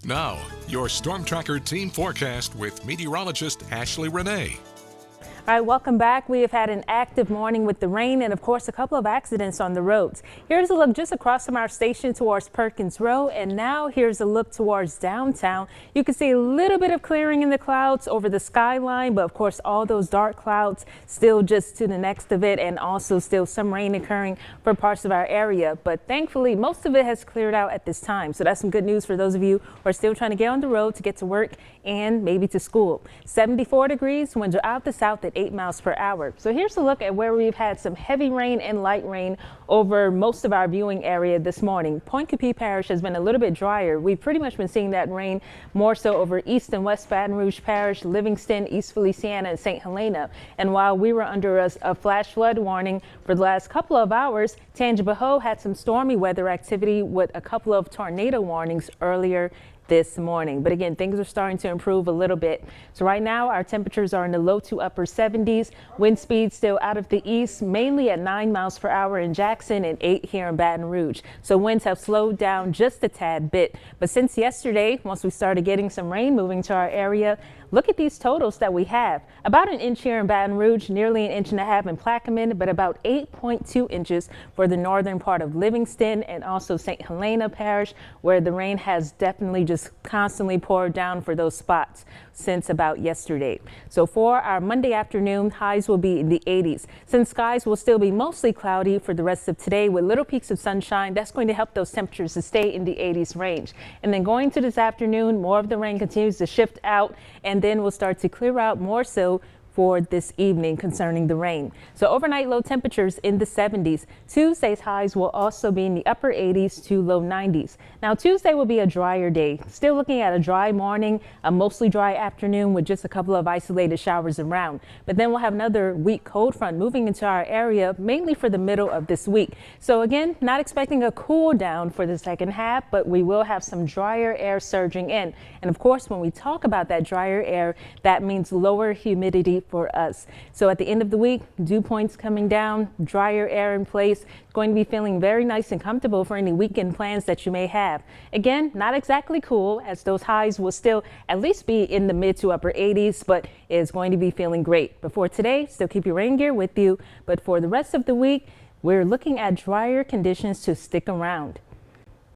Now, your Storm Tracker team forecast with meteorologist Ashley Renee. All right, welcome back. We have had an active morning with the rain and, of course, a couple of accidents on the roads. Here's a look just across from our station towards Perkins Road, and now here's a look towards downtown. You can see a little bit of clearing in the clouds over the skyline, but, of course, all those dark clouds still just to the next of it, and also still some rain occurring for parts of our area. But thankfully, most of it has cleared out at this time, so that's some good news for those of you who are still trying to get on the road to get to work and maybe to school. 74 degrees, winds are out the south at 8 miles per hour. So here's a look at where we've had some heavy rain and light rain over most of our viewing area this morning. Pointe-Coupee Parish has been a little bit drier. We've pretty much been seeing that rain more so over East and West Baton Rouge Parish, Livingston, East Feliciana, and St. Helena. And while we were under a flash flood warning for the last couple of hours, Tangipahoa had some stormy weather activity with a couple of tornado warnings earlier this morning. But again, things are starting to improve a little bit. So right now our temperatures are in the low to upper 70s. Wind speed still out of the east, mainly at 9 miles per hour in Jackson and 8 here in Baton Rouge. So winds have slowed down just a tad bit. But since yesterday, once we started getting some rain moving to our area, look at these totals that we have. About an inch here in Baton Rouge, nearly an inch and a half in Plaquemine, but about 8.2 inches for the northern part of Livingston and also St. Helena Parish, where the rain has definitely just constantly poured down for those spots since about yesterday. So for our Monday afternoon, highs will be in the 80s. Since skies will still be mostly cloudy for the rest of today with little peaks of sunshine, that's going to help those temperatures to stay in the 80s range. And then going to this afternoon, more of the rain continues to shift out, and then we'll start to clear out more so for this evening concerning the rain. So overnight low temperatures in the 70s. Tuesday's highs will also be in the upper 80s to low 90s. Now Tuesday will be a drier day. Still looking at a dry morning, a mostly dry afternoon with just a couple of isolated showers around. But then we'll have another weak cold front moving into our area, mainly for the middle of this week. So again, not expecting a cool down for the second half, but we will have some drier air surging in. And of course, when we talk about that drier air, that means lower humidity for us. So at the end of the week, dew points coming down, drier air in place, going to be feeling very nice and comfortable for any weekend plans that you may have. Again, not exactly cool, as those highs will still at least be in the mid to upper 80s, but is going to be feeling great. But for today, still keep your rain gear with you. But for the rest of the week, we're looking at drier conditions to stick around.